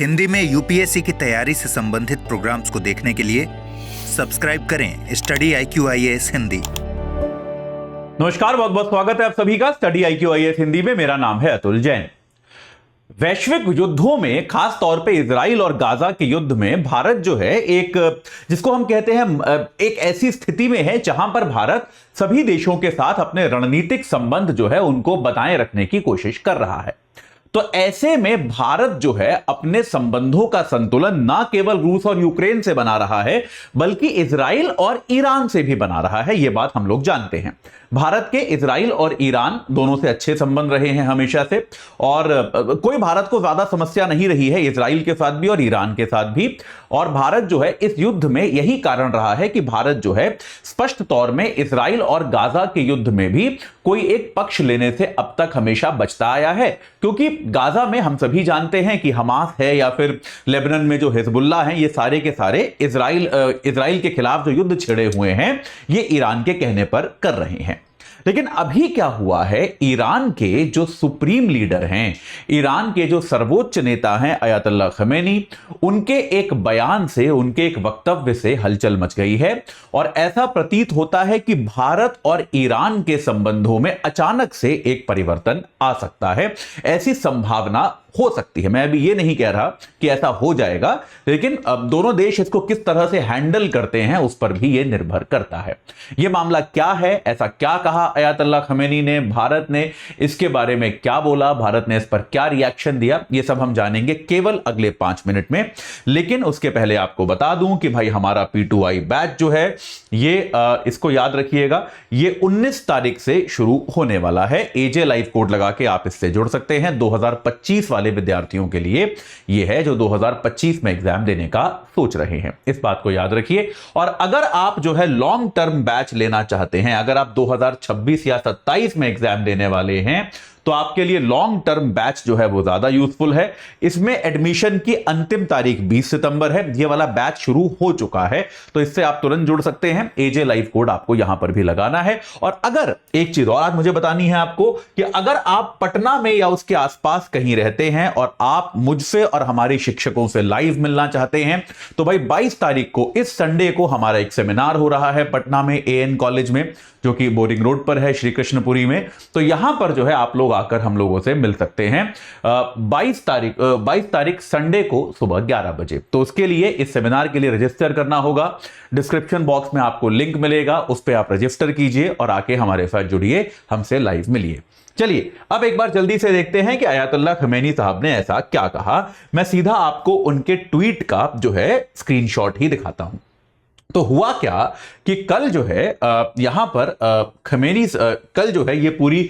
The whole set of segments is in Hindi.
हिंदी में यूपीएससी की तैयारी से संबंधित प्रोग्राम्स को देखने के लिए सब्सक्राइब करें स्टडी IQ IAS हिंदी। नमस्कार, बहुत बहुत स्वागत है आप सभी का स्टडी IQ IAS हिंदी में। मेरा नाम है अतुल जैन। वैश्विक युद्धों में खास तौर पे इजराइल और गाजा के युद्ध में भारत जो है एक जिसको हम कहते हैं एक ऐसी स्थिति में है जहां पर भारत सभी देशों के साथ अपने रणनीतिक संबंध जो है उनको बनाए रखने की कोशिश कर रहा है। तो ऐसे में भारत जो है अपने संबंधों का संतुलन ना केवल रूस और यूक्रेन से बना रहा है बल्कि इजराइल और ईरान से भी बना रहा है। यह बात हम लोग जानते हैं। भारत के इजराइल और ईरान दोनों से अच्छे संबंध रहे हैं हमेशा से, और कोई भारत को ज्यादा समस्या नहीं रही है इजराइल के साथ भी और ईरान के साथ भी। और भारत जो है इस युद्ध में यही कारण रहा है कि भारत जो है स्पष्ट तौर में इजराइल और गाजा के युद्ध में भी कोई एक पक्ष लेने से अब तक हमेशा बचता आया है, क्योंकि गाजा में हम सभी जानते हैं कि हमास है या फिर लेबनान में जो हिजबुल्लाह है, ये सारे के सारे इजराइल के खिलाफ जो युद्ध छिड़े हुए हैं ये ईरान के कहने पर कर रहे हैं। लेकिन अभी क्या हुआ है, ईरान के जो सुप्रीम लीडर हैं, ईरान के जो सर्वोच्च नेता हैं अयातुल्लाह खमेनी, उनके एक बयान से, उनके एक वक्तव्य से हलचल मच गई है। और ऐसा प्रतीत होता है कि भारत और ईरान के संबंधों में अचानक से एक परिवर्तन आ सकता है। ऐसी संभावना हो सकती है। मैं अभी ये नहीं कह रहा कि ऐसा हो जाएगा, लेकिन अब दोनों देश इसको किस तरह से हैंडल करते हैं उस पर भी ये निर्भर करता है। ये मामला क्या है, ऐसा क्या कहा अयातुल्लाह खमेनी ने, भारत ने इसके बारे में क्या बोला, भारत ने इस पर क्या रिएक्शन दिया, ये सब हम जानेंगे केवल अगले 5 मिनट में। लेकिन उसके पहले आपको बता दूं कि भाई हमारा P2I बैच जो है ये इसको याद रखिएगा, ये 19 तारीख से शुरू होने वाला है। AJ लाइव कोड लगा के आप इससे जुड़ सकते हैं। 2025 वाले विद्यार्थियों के लिए यह है जो 2025 में एग्जाम देने का सोच रहे हैं, इस बात को याद रखिए। और अगर आप जो है लॉन्ग टर्म बैच लेना चाहते हैं, अगर आप 2026 या 27 में एग्जाम देने वाले हैं, तो आपके लिए लॉन्ग टर्म बैच जो है वो ज्यादा यूजफुल है। इसमें एडमिशन की अंतिम तारीख 20 सितंबर है। ये वाला बैच शुरू हो चुका है, तो इससे आप तुरंत जुड़ सकते हैं। AJ लाइव कोड आपको यहां पर भी लगाना है। और अगर एक चीज और आज मुझे बतानी है आपको कि अगर आप पटना में या उसके आसपास कहीं रहते हैं और आप मुझसे और हमारे शिक्षकों से लाइव मिलना चाहते हैं, तो भाई 22 तारीख को इस संडे को हमारा एक सेमिनार हो रहा है पटना में AN कॉलेज में, जो कि बोरिंग रोड पर है श्री कृष्णपुरी में। तो यहां पर जो है आप लोग आकर हम लोगों से मिल सकते हैं 22 तारीख संडे को सुबह 11 बजे। तो उसके लिए, इस सेमिनार के लिए रजिस्टर करना होगा। डिस्क्रिप्शन बॉक्स में आपको लिंक मिलेगा, उस पर आप रजिस्टर कीजिए और आके हमारे साथ जुड़िए, हमसे लाइव मिलिए। चलिए अब एक बार जल्दी से देखते हैं कि अयातुल्लाह खमेनी साहब ने ऐसा क्या कहा। मैं सीधा आपको उनके ट्वीट का जो है स्क्रीनशॉट ही दिखाता हूं। तो हुआ क्या कि कल जो है यहां पर खमेनी कल जो है ये पूरी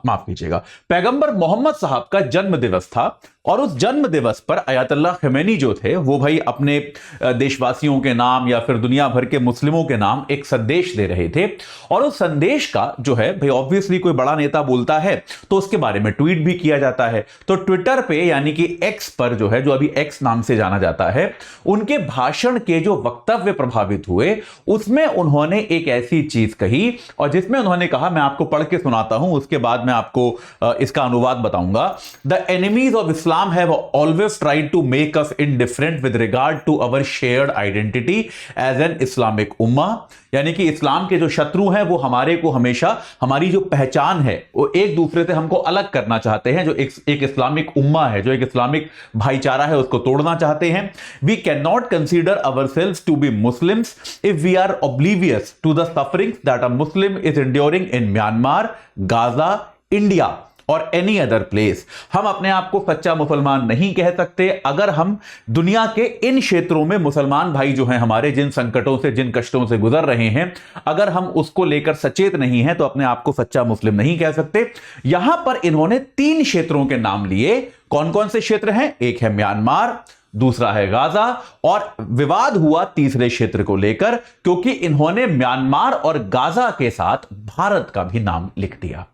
माफ कीजिएगा, पैगंबर मोहम्मद साहब का जन्म दिवस था। और उस जन्म दिवस पर अयातुल्लाह खमेनी जो थे वो भाई अपने देशवासियों के नाम या फिर दुनिया भर के मुस्लिमों के नाम एक संदेश दे रहे थे। और उस संदेश का जो है भाई ऑब्वियसली कोई बड़ा नेता बोलता है तो उसके बारे में ट्वीट भी किया जाता है। तो ट्विटर पे यानी कि X पर जो है, जो अभी X नाम से जाना जाता है, उनके भाषण के जो वक्तव्य प्रभावित हुए उसमें उन्होंने एक ऐसी चीज कही और जिसमें उन्होंने कहा, मैं आपको पढ़ के सुनाता हूं, उसके बाद मैं आपको इसका अनुवाद बताऊंगा। The enemies of Islam have always tried to make us indifferent with regard to our shared identity as an Islamic ummah। यानी कि इस्लाम के जो शत्रु हैं वो हमारे को हमेशा, हमारी जो पहचान है वो एक दूसरे से हमको अलग करना चाहते हैं। जो एक इस्लामिक उम्मा है, जो एक इस्लामिक भाईचारा है, उसको तोड़ना चाहते हैं। We can not consider ourselves to be Muslims if we are oblivious to the sufferings that a Muslim is enduring in Myanmar, Gaza, India और एनी अदर प्लेस। हम अपने आप को सच्चा मुसलमान नहीं कह सकते अगर हम दुनिया के इन क्षेत्रों में मुसलमान भाई जो हैं हमारे, जिन संकटों से, जिन कष्टों से गुजर रहे हैं, अगर हम उसको लेकर सचेत नहीं हैं तो अपने आप को सच्चा मुस्लिम नहीं कह सकते। यहां पर इन्होंने 3 क्षेत्रों के नाम लिए। कौन कौन से क्षेत्र हैं? एक है म्यांमार, दूसरा है गाजा, और विवाद हुआ तीसरे क्षेत्र को लेकर, क्योंकि इन्होंने म्यांमार और गाजा के साथ भारत का भी नाम लिख दिया।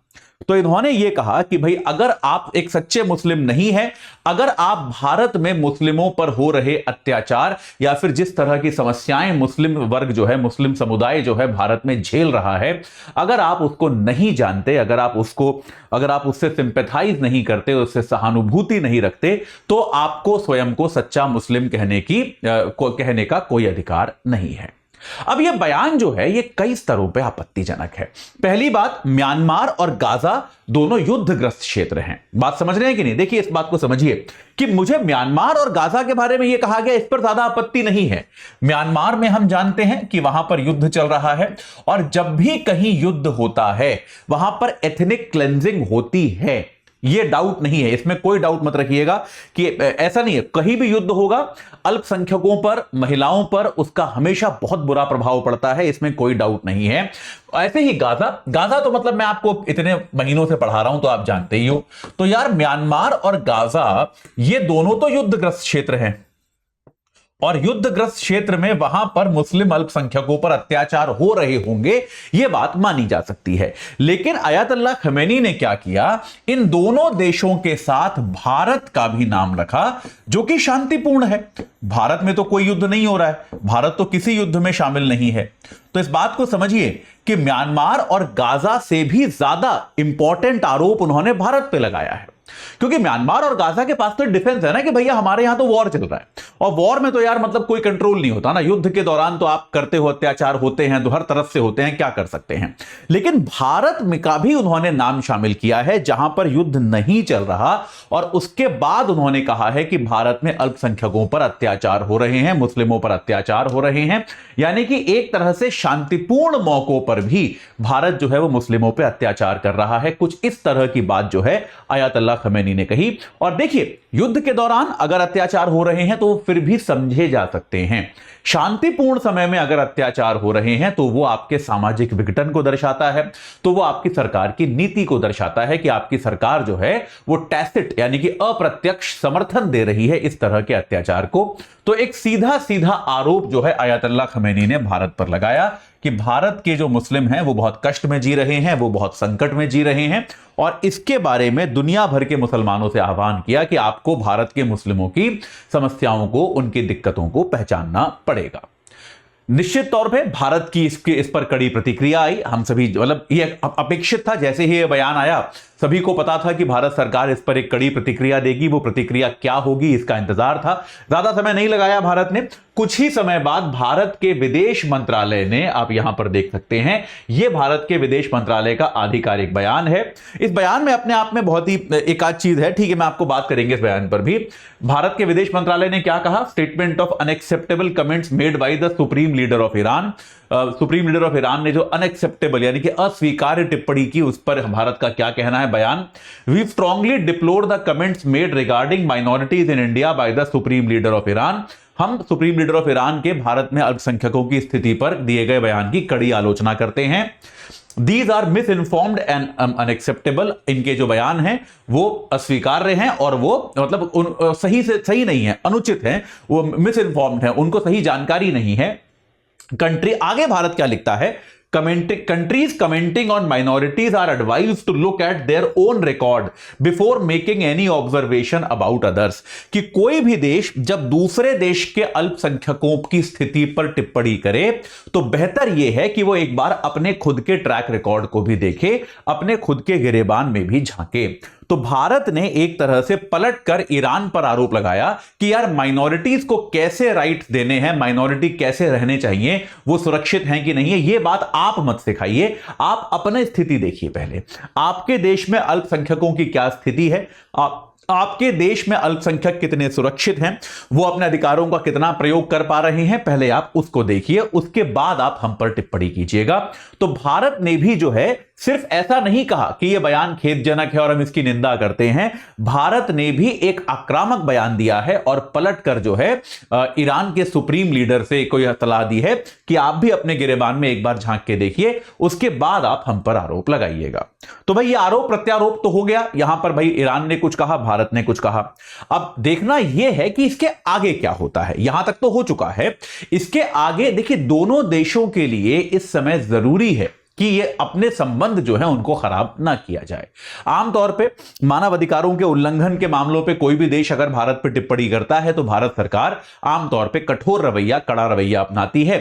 तो इन्होंने यह कहा कि भाई अगर आप एक सच्चे मुस्लिम नहीं हैं, अगर आप भारत में मुस्लिमों पर हो रहे अत्याचार या फिर जिस तरह की समस्याएं मुस्लिम वर्ग जो है, मुस्लिम समुदाय जो है भारत में झेल रहा है, अगर आप उसको नहीं जानते, अगर आप उससे सिंपैथाइज नहीं करते, उससे सहानुभूति नहीं रखते, तो आपको स्वयं को सच्चा मुस्लिम कहने का कोई अधिकार नहीं है। अब यह बयान जो है यह कई स्तरों पे आपत्तिजनक है। पहली बात, म्यांमार और गाजा दोनों युद्धग्रस्त क्षेत्र हैं। बात समझ रहे हैं कि नहीं? देखिए, इस बात को समझिए कि मुझे म्यांमार और गाजा के बारे में यह कहा गया, इस पर ज्यादा आपत्ति नहीं है। म्यांमार में हम जानते हैं कि वहां पर युद्ध चल रहा है, और जब भी कहीं युद्ध होता है वहां पर एथनिक क्लेंजिंग होती है, यह डाउट नहीं है, इसमें कोई डाउट मत रखिएगा कि ऐसा नहीं है। कहीं भी युद्ध होगा, अल्पसंख्यकों पर, महिलाओं पर उसका हमेशा बहुत बुरा प्रभाव पड़ता है, इसमें कोई डाउट नहीं है। ऐसे ही गाजा तो मतलब मैं आपको इतने महीनों से पढ़ा रहा हूं तो आप जानते ही हो। तो यार, म्यांमार और गाजा ये दोनों तो युद्धग्रस्त क्षेत्र हैं, और युद्धग्रस्त क्षेत्र में वहां पर मुस्लिम अल्पसंख्यकों पर अत्याचार हो रहे होंगे, यह बात मानी जा सकती है। लेकिन आयतुल्लाह खमेनी ने क्या किया, इन दोनों देशों के साथ भारत का भी नाम रखा, जो कि शांतिपूर्ण है। भारत में तो कोई युद्ध नहीं हो रहा है, भारत तो किसी युद्ध में शामिल नहीं है। तो इस बात को समझिए कि म्यांमार और गाजा से भी ज्यादा इंपॉर्टेंट आरोप उन्होंने भारत पे लगाया है, क्योंकि म्यांमार और गाजा के पास तो डिफेंस है ना कि भैया हमारे यहां तो वॉर चल रहा है, और वॉर में तो यार मतलब कोई कंट्रोल नहीं होता ना, युद्ध के दौरान तो आप करते हो, अत्याचार होते हैं, तो हर तरफ से होते हैं, क्या कर सकते हैं। लेकिन भारत में का भी उन्होंने नाम शामिल किया है जहां पर युद्ध नहीं चल रहा, और उसके बाद उन्होंने कहा है कि भारत में अल्पसंख्यकों पर अत्याचार हो रहे हैं, मुस्लिमों पर अत्याचार हो रहे हैं, यानी कि एक तरह से शांतिपूर्ण मौकों पर भी भारत जो है वो मुस्लिमों पर अत्याचार कर रहा है। कुछ इस तरह की बात जो है आयतुल्लाह खमेनी ने कही। और देखिए, युद्ध के दौरान अगर अत्याचार हो रहे हैं तो फिर भी समझे जा सकते हैं, शांतिपूर्ण समय में अगर अत्याचार हो रहे हैं तो वो आपके सामाजिक विघटन को दर्शाता है, तो वो आपकी सरकार की नीति को दर्शाता है कि आपकी सरकार जो है वो टैसिट यानी कि अप्रत्यक्ष समर्थन दे रही है इस तरह के अत्याचार को। तो एक सीधा सीधा आरोप जो है आयतुल्लाह खमेनी ने भारत पर लगाया कि भारत के जो मुस्लिम हैं वो बहुत कष्ट में जी रहे हैं, वो बहुत संकट में जी रहे हैं, और इसके बारे में दुनिया भर के मुसलमानों से आह्वान किया कि आपको भारत के मुस्लिमों की समस्याओं को, उनकी दिक्कतों को पहचानना पड़ेगा। निश्चित तौर पे भारत की इस पर कड़ी प्रतिक्रिया आई। हम सभी मतलब ये अपेक्षित था, जैसे ही ये बयान आया सभी को पता था कि भारत सरकार इस पर एक कड़ी प्रतिक्रिया देगी। वो प्रतिक्रिया क्या होगी इसका इंतजार था। ज्यादा समय नहीं लगाया भारत ने, कुछ ही समय बाद भारत के विदेश मंत्रालय ने, आप यहां पर देख सकते हैं, यह भारत के विदेश मंत्रालय का आधिकारिक बयान है। इस बयान में अपने आप में बहुत ही एक आध चीज है, ठीक है, मैं आपको बात करेंगे इस बयान पर भी। भारत के विदेश मंत्रालय ने क्या कहा, statement of unacceptable comments made by the supreme leader of Iran. Supreme leader of Iran ने जो अनएक्सेप्टेबल यानी कि अस्वीकार्य टिप्पणी की, उस पर भारत का क्या कहना है बयान। We strongly deplore the comments made regarding minorities in India by the supreme leader of Iran. हम सुप्रीम लीडर ऑफ ईरान के भारत में अल्पसंख्यकों की स्थिति पर दिए गए बयान की कड़ी आलोचना करते हैं। These are misinformed and unacceptable. इनके जो बयान हैं वो अस्वीकार्य हैं और वो मतलब सही नहीं है, अनुचित हैं, वो मिस इन्फॉर्म्ड है, उनको सही जानकारी नहीं है। कंट्री आगे भारत क्या लिखता है, countries commenting on minorities are advised to look at their own record before making any observation about others। कि कोई भी देश जब दूसरे देश के अल्पसंख्यकों की स्थिति पर टिप्पणी करे तो बेहतर यह है कि वो एक बार अपने खुद के ट्रैक रिकॉर्ड को भी देखे, अपने खुद के गिरेबान में भी झांके। तो भारत ने एक तरह से पलटकर ईरान पर आरोप लगाया कि यार माइनॉरिटीज को कैसे राइट देने हैं, माइनॉरिटी कैसे रहने चाहिए, वो सुरक्षित हैं कि नहीं है, ये बात आप मत सिखाइए, आप अपनी स्थिति देखिए पहले। आपके देश में अल्पसंख्यकों की क्या स्थिति है, आपके देश में अल्पसंख्यक कितने सुरक्षित हैं, वो अपने अधिकारों का कितना प्रयोग कर पा रहे हैं, पहले आप उसको देखिए, उसके बाद आप हम पर टिप्पणी कीजिएगा। तो भारत ने भी जो है सिर्फ ऐसा नहीं कहा कि यह बयान खेदजनक है और हम इसकी निंदा करते हैं, भारत ने भी एक आक्रामक बयान दिया है और पलटकर जो है ईरान के सुप्रीम लीडर से कोई सलाह दी है कि आप भी अपने गिरेबान में एक बार झांक के देखिए, उसके बाद आप हम पर आरोप लगाइएगा। तो भाई ये आरोप प्रत्यारोप तो हो गया, यहां पर भाई ईरान ने कुछ कहा, भारत ने कुछ कहा। अब देखना यह है कि इसके आगे क्या होता है। यहां तक तो हो चुका है, इसके आगे देखिए दोनों देशों के लिए इस समय जरूरी है कि ये अपने संबंध जो है उनको खराब ना किया जाए। आमतौर पे मानव अधिकारों के उल्लंघन के मामलों पे कोई भी देश अगर भारत पर टिप्पणी करता है तो भारत सरकार आमतौर पे कठोर रवैया, कड़ा रवैया अपनाती है।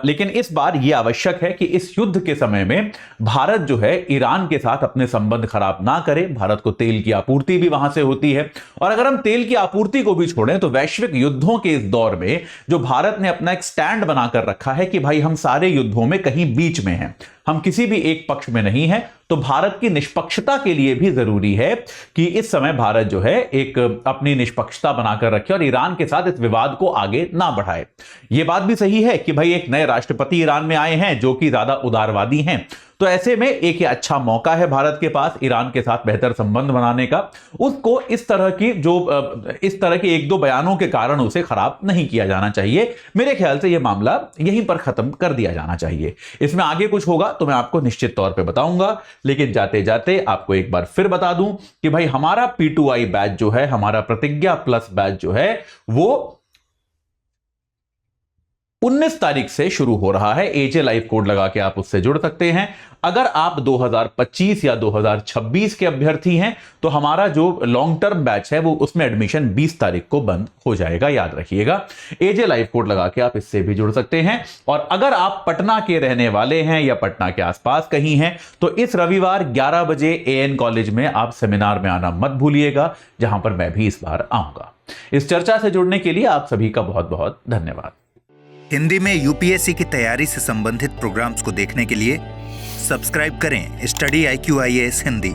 लेकिन इस बार यह आवश्यक है कि इस युद्ध के समय में भारत जो है ईरान के साथ अपने संबंध खराब ना करे। भारत को तेल की आपूर्ति भी वहां से होती है, और अगर हम तेल की आपूर्ति को भी छोड़ें तो वैश्विक युद्धों के इस दौर में जो भारत ने अपना एक स्टैंड बनाकर रखा है कि भाई हम सारे युद्धों में कहीं बीच में हैं, हम किसी भी एक पक्ष में नहीं हैं, तो भारत की निष्पक्षता के लिए भी जरूरी है कि इस समय भारत जो है एक अपनी निष्पक्षता बनाकर रखे और ईरान के साथ इस विवाद को आगे ना बढ़ाए। यह बात भी सही है कि भाई एक नए राष्ट्रपति ईरान में आए हैं जो कि ज्यादा उदारवादी हैं, तो ऐसे में एक अच्छा मौका है भारत के पास ईरान के साथ बेहतर संबंध बनाने का। उसको इस तरह के एक दो बयानों के कारण उसे खराब नहीं किया जाना चाहिए। मेरे ख्याल से यह मामला यहीं पर खत्म कर दिया जाना चाहिए। इसमें आगे कुछ होगा तो मैं आपको निश्चित तौर पे बताऊंगा, लेकिन जाते जाते आपको एक बार फिर बता दूं कि भाई हमारा P2I बैच जो है, हमारा प्रतिज्ञा प्लस बैच जो है वो 19 तारीख से शुरू हो रहा है। AJ लाइव कोड लगा के आप उससे जुड़ सकते हैं। अगर आप 2025 या 2026 के अभ्यर्थी हैं तो हमारा जो लॉन्ग टर्म बैच है वो उसमें एडमिशन 20 तारीख को बंद हो जाएगा, याद रखिएगा। AJ लाइव कोड लगा के आप इससे भी जुड़ सकते हैं। और अगर आप पटना के रहने वाले हैं या पटना के आसपास कहीं हैं तो इस रविवार 11 बजे AN कॉलेज में आप सेमिनार में आना मत भूलिएगा, जहां पर मैं भी इस बार आऊंगा। इस चर्चा से जुड़ने के लिए आप सभी का बहुत बहुत धन्यवाद। हिंदी में यूपीएससी की तैयारी से संबंधित प्रोग्राम्स को देखने के लिए सब्सक्राइब करें स्टडी IQ IAS हिंदी।